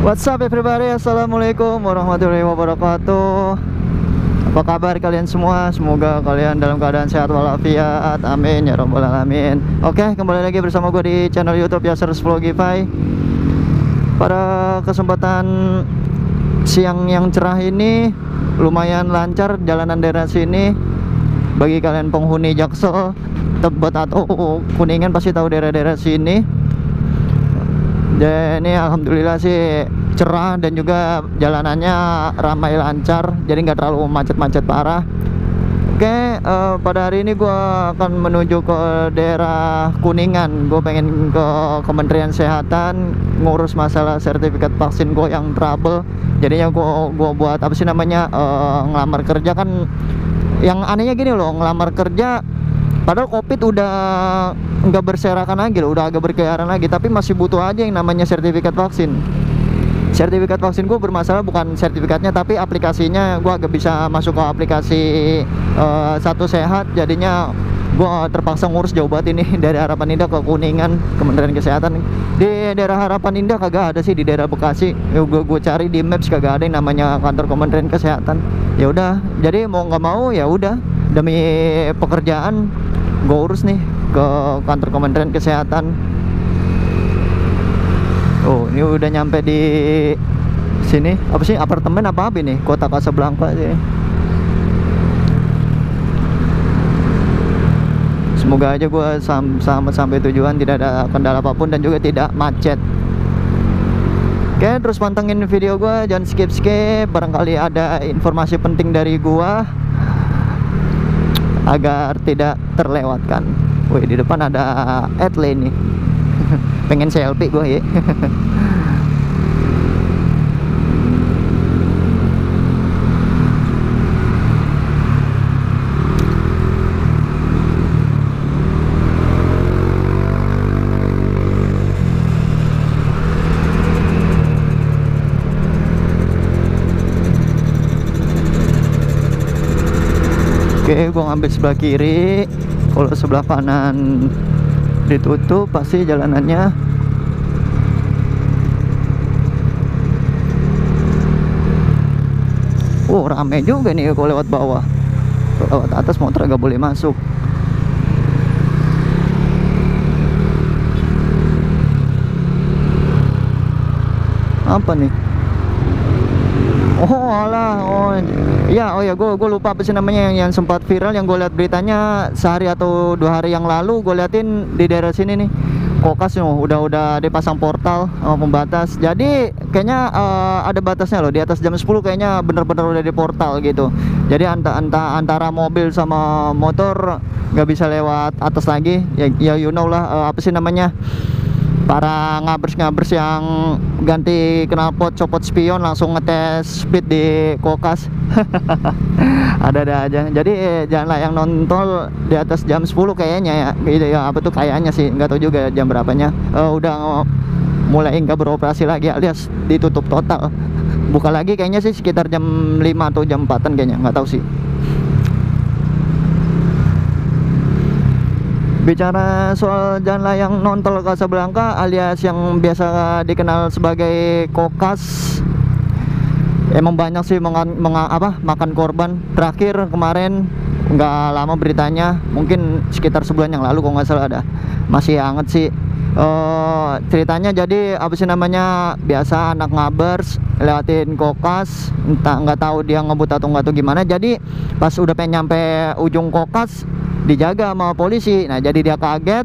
What's up everybody, assalamualaikum warahmatullahi wabarakatuh. Apa kabar kalian semua? Semoga kalian dalam keadaan sehat walafiat, amin ya rabbal alamin. Oke, kembali lagi bersama gue di channel YouTube Yasers Vlogify. Pada kesempatan siang yang cerah ini, lumayan lancar jalanan daerah sini. Bagi kalian penghuni Jaksel, Tebet atau Kuningan pasti tahu daerah-daerah sini. Dan ini alhamdulillah sih cerah dan juga jalanannya ramai lancar, jadi nggak terlalu macet-macet parah. Oke, pada hari ini gue akan menuju ke daerah Kuningan. Gue pengen ke Kementerian Kesehatan ngurus masalah sertifikat vaksin gue yang trouble. Jadinya gue buat apa sih namanya, ngelamar kerja kan. Yang anehnya gini loh, ngelamar kerja padahal COVID udah nggak berserakan lagi loh, udah agak berkeliaran lagi, tapi masih butuh aja yang namanya sertifikat vaksin. Sertifikat vaksin gue bermasalah bukan sertifikatnya, tapi aplikasinya. Gue agak bisa masuk ke aplikasi Satu Sehat, jadinya gue terpaksa ngurus jauh banget ini dari Harapan Indah ke Kuningan, Kementerian Kesehatan. Di daerah Harapan Indah kagak ada sih, di daerah Bekasi gue cari di Maps kagak ada yang namanya kantor Kementerian Kesehatan. Ya udah, jadi mau nggak mau ya udah, demi pekerjaan gue urus nih ke kantor Kementerian Kesehatan. Oh, ini udah nyampe di sini. Apa sih, apartemen apa ini? Kota Kasablanka sih. Semoga aja gue sampai tujuan, tidak ada kendala apapun dan juga tidak macet. Oke, terus pantengin video gue, jangan skip-skip. Barangkali ada informasi penting dari gue agar tidak terlewatkan. Wih, di depan ada Adley nih. Pengen selfie gue ya. Oke, gue ngambil sebelah kiri. Kalau sebelah kanan ditutup, pasti jalanannya. Oh, rame juga nih kalau lewat bawah. Kalau lewat atas motor gak boleh masuk. Apa nih? Oh alah, oh ya, gue lupa apa sih namanya yang sempat viral, yang gue lihat beritanya sehari atau 2 hari yang lalu. Gue liatin di daerah sini nih, Kokas udah dipasang portal pembatas. Jadi kayaknya ada batasnya loh, di atas jam 10 kayaknya bener-bener udah di portal gitu. Jadi antara mobil sama motor nggak bisa lewat atas lagi. Ya you know lah, apa sih namanya, para ngabers yang ganti knalpot, copot spion, langsung ngetes speed di Kokas. Ada aja. Jadi jalan layang nontol di atas jam 10 kayaknya ya, gitu ya. Apa tuh kayaknya sih, nggak tahu juga jam berapanya. Udah mulai nggak beroperasi lagi, alias ditutup total. Buka lagi kayaknya sih sekitar jam 5 atau jam 4-an kayaknya, nggak tahu sih. Bicara soal jalan layang nontol Kasablanka alias yang biasa dikenal sebagai Kokas, emang banyak sih makan korban. Terakhir kemarin nggak lama beritanya, mungkin sekitar sebulan yang lalu kalau nggak salah ada. Masih hangat sih. Ceritanya jadi apa sih namanya, biasa anak ngabers lewatin Kokas, entah nggak tahu dia ngebut atau nggak tahu gimana. Jadi pas udah pengen nyampe ujung Kokas dijaga sama polisi. Nah jadi dia kaget,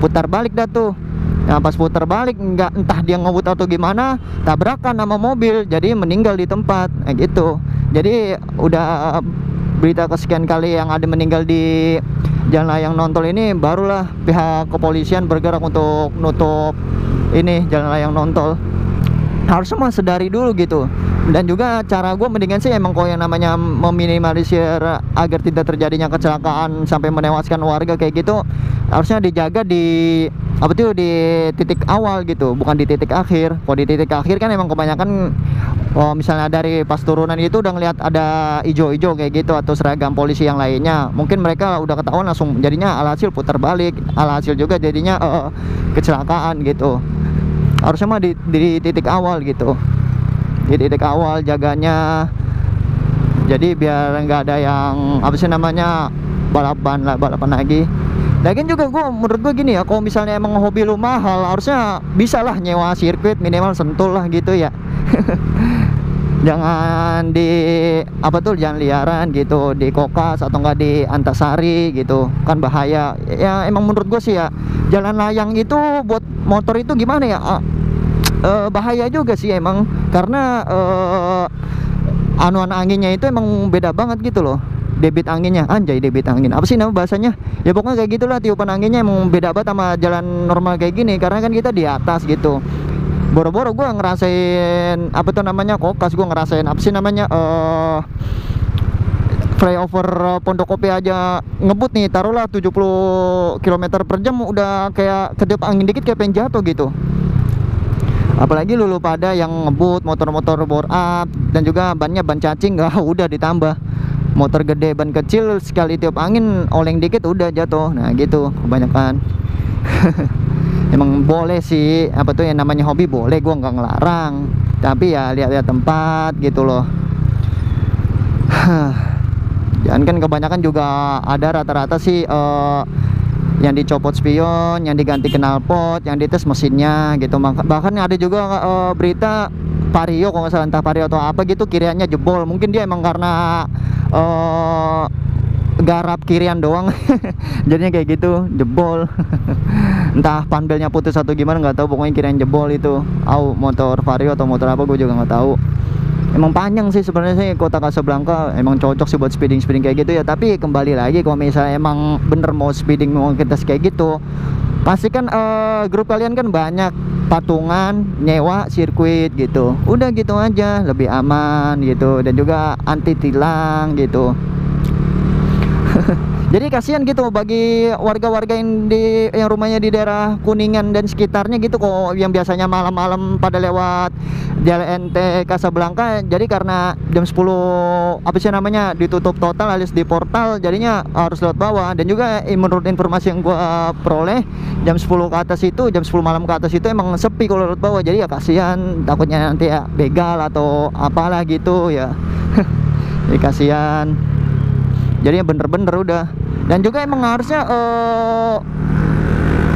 putar balik dah tuh. Nah pas putar balik, nggak, entah dia ngebut atau gimana, tabrakan sama mobil, jadi meninggal di tempat. Nah gitu. Jadi udah berita kesekian kali yang ada meninggal di jalan layang nontol ini, barulah pihak kepolisian bergerak untuk nutup ini jalan layang nontol. Harusnya mah sedari dulu gitu. Dan juga cara gue mendingan sih emang kalau yang namanya meminimalisir agar tidak terjadinya kecelakaan sampai menewaskan warga kayak gitu, harusnya dijaga di apa tuh, di titik awal gitu, bukan di titik akhir. Kalau di titik akhir kan emang kebanyakan, oh misalnya dari pas turunan itu udah ngeliat ada ijo-ijo kayak gitu atau seragam polisi yang lainnya, mungkin mereka udah ketahuan langsung, jadinya alhasil putar balik, alhasil juga jadinya kecelakaan gitu. harusnya mah di titik awal gitu, di titik awal jaganya, jadi biar nggak ada yang apa sih namanya balapan lagi. Lagian juga menurut gue gini ya, kalau misalnya emang hobi lu mahal, harusnya bisa lah nyewa sirkuit minimal Sentul lah gitu ya. Jangan di apa tuh, jangan liaran gitu di Kokas atau enggak di Antasari gitu, kan bahaya ya. Emang menurut gue sih ya, jalan layang itu buat motor itu gimana ya, bahaya juga sih emang, karena anuan anginnya itu emang beda banget gitu loh. Debit anginnya, anjay, debit angin apa sih nama bahasanya ya, pokoknya kayak gitulah. Tiupan anginnya emang beda banget sama jalan normal kayak gini, karena kan kita di atas gitu. Boro-boro gue ngerasain apa tuh namanya Kokas, gue ngerasain apa sih namanya flyover Pondok Kopi aja ngebut nih, taruhlah 70 km per jam, udah kayak kedip angin dikit kayak pengen jatuh gitu. Apalagi lulu pada yang ngebut motor-motor bore up, dan juga bannya ban cacing, nggak udah ditambah motor gede ban kecil, sekali tiup angin oleng dikit udah jatuh. Nah gitu kebanyakan. Emang boleh sih apa tuh yang namanya hobi, boleh, gua nggak ngelarang, tapi ya lihat-lihat tempat gitu loh. Jangan kan kebanyakan juga ada rata-rata sih yang dicopot spion, yang diganti knalpot, yang dites mesinnya gitu. Bahkan ada juga berita Vario, kalau nggak salah, entah Vario atau apa gitu, kiriannya jebol. Mungkin dia emang karena garap kirian doang. Jadinya kayak gitu, jebol. Entah panbelnya putus atau gimana, nggak tahu, pokoknya kirian jebol itu. Motor Vario atau motor apa gue juga nggak tahu. Emang panjang sih sebenarnya sih kota Casablanca, emang cocok sih buat speeding kayak gitu ya. Tapi kembali lagi, kalau misalnya emang bener mau speeding, mau kita kayak gitu, pasti kan grup kalian kan banyak, patungan nyewa sirkuit gitu, udah gitu aja, lebih aman gitu, dan juga anti tilang gitu. Jadi kasihan gitu bagi warga-warga yang rumahnya di daerah Kuningan dan sekitarnya gitu, kok yang biasanya malam-malam pada lewat Jalan NT Casablanca, jadi karena jam 10 apa sih namanya ditutup total alias di portal, jadinya harus lewat bawah. Dan juga menurut informasi yang gua peroleh, jam 10 ke atas itu, jam 10 malam ke atas itu emang sepi kalau lewat bawah. Jadi ya kasihan, takutnya nanti ya begal atau apalah gitu ya. Jadi kasihan. Jadi bener-bener udah. Dan juga emang harusnya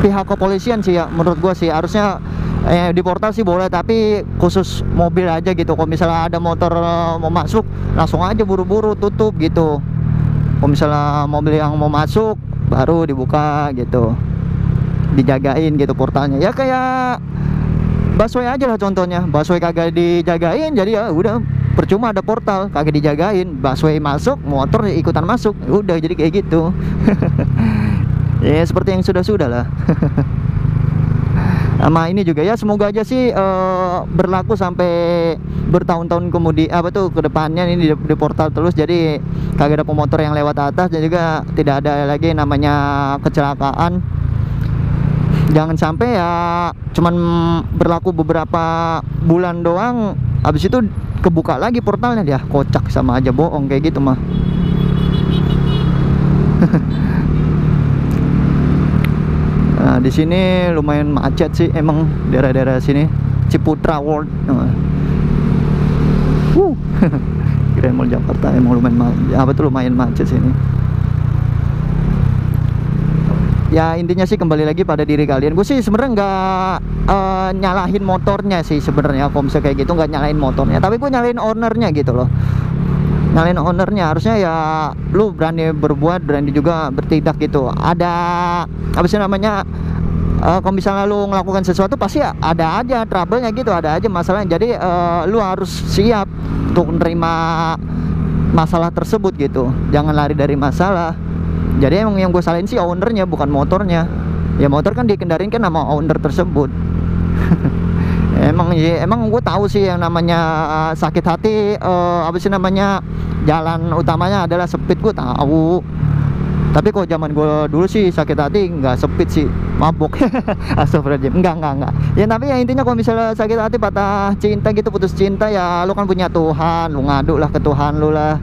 pihak kepolisian sih ya, menurut gua sih harusnya di portal sih boleh, tapi khusus mobil aja gitu. Kalau misalnya ada motor mau masuk, langsung aja buru-buru tutup gitu. Kalau misalnya mobil yang mau masuk, baru dibuka gitu, dijagain gitu portalnya. Ya kayak busway aja lah contohnya, busway kagak dijagain, jadi ya udah percuma ada portal, kagak dijagain, busway masuk, motor ikutan masuk, udah jadi kayak gitu. Ya seperti yang sudah-sudah lah. Sama ini juga ya, semoga aja sih berlaku sampai bertahun-tahun kemudian apa tuh ke depannya, ini di portal terus, jadi kagak ada pemotor yang lewat atas, dan juga tidak ada lagi namanya kecelakaan. Jangan sampai ya cuman berlaku beberapa bulan doang, habis itu kebuka lagi portalnya, dia kocak, sama aja bohong kayak gitu mah. Nah, di sini lumayan macet sih emang daerah-daerah sini, Ciputra World. Grand Mall Jakarta emang lumayan macet sini. Ya intinya sih kembali lagi pada diri kalian. Gue sih sebenarnya nggak nyalahin motornya sih sebenarnya, kalau misalnya kayak gitu nggak nyalahin motornya, tapi gue nyalahin ownernya gitu loh. Nyalain ownernya, harusnya ya lu berani berbuat, berani juga bertindak gitu. Ada apa sih namanya, kalau misalnya lu melakukan sesuatu pasti ada aja trouble-nya gitu, ada aja masalahnya. Jadi lu harus siap untuk menerima masalah tersebut gitu, jangan lari dari masalah. Jadi emang yang gue salahin sih ownernya, bukan motornya. Ya motor kan dikendarin kan sama owner tersebut. Emang gue tahu sih yang namanya sakit hati, apa sih namanya, jalan utamanya adalah speed, gue tahu. Tapi kok zaman gue dulu sih sakit hati nggak speed sih, mabuk. Astagfirullahaladzim, enggak. Ya tapi ya intinya kalau misalnya sakit hati, patah cinta gitu, putus cinta, ya lu kan punya Tuhan, lu ngadu lah ke Tuhan lu lah.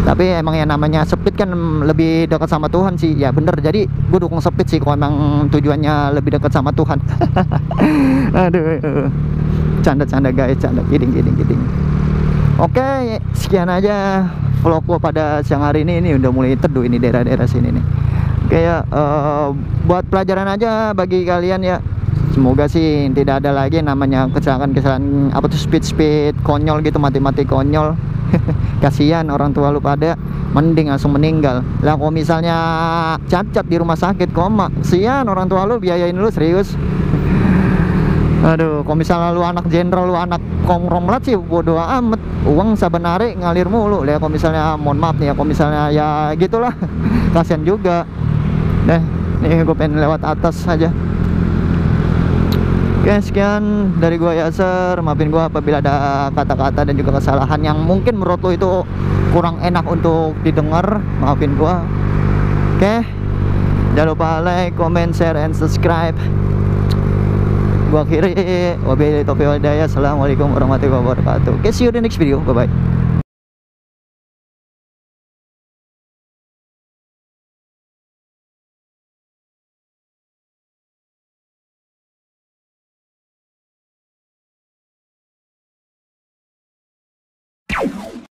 Tapi emang yang namanya speed kan lebih dekat sama Tuhan sih. Ya bener, jadi gue dukung speed sih kalau emang tujuannya lebih dekat sama Tuhan. Aduh, canda-canda guys, canda, kidding. Oke, sekian aja vlog gue pada siang hari ini. Ini udah mulai teduh ini daerah-daerah sini nih. Oke ya, buat pelajaran aja bagi kalian ya. Semoga sih tidak ada lagi namanya kecelakaan apa tuh speed konyol gitu, mati-mati konyol. Kasihan orang tua lu pada, mending langsung meninggal lah. Kalau misalnya cacat di rumah sakit koma, kasihan orang tua lu biayain lu serius. Aduh, kalau misalnya lu anak jenderal, lu anak konglomerat sih bodo amat, uang sabanare ngalir mulu lah. Kalau misalnya, mohon maaf nih ya, kalau misalnya ya gitulah. Kasihan juga. Nih gue pengen lewat atas aja. Oke, sekian dari gua Yasser. Maafin gua apabila ada kata-kata dan juga kesalahan yang mungkin menurut lo itu kurang enak untuk didengar. Maafin gua. Oke, jangan lupa like, comment, share, and subscribe. Gua akhiri. Wabillahi taufiq wal hidayah. Assalamualaikum warahmatullahi wabarakatuh. Oke, see you in the next video. Bye bye.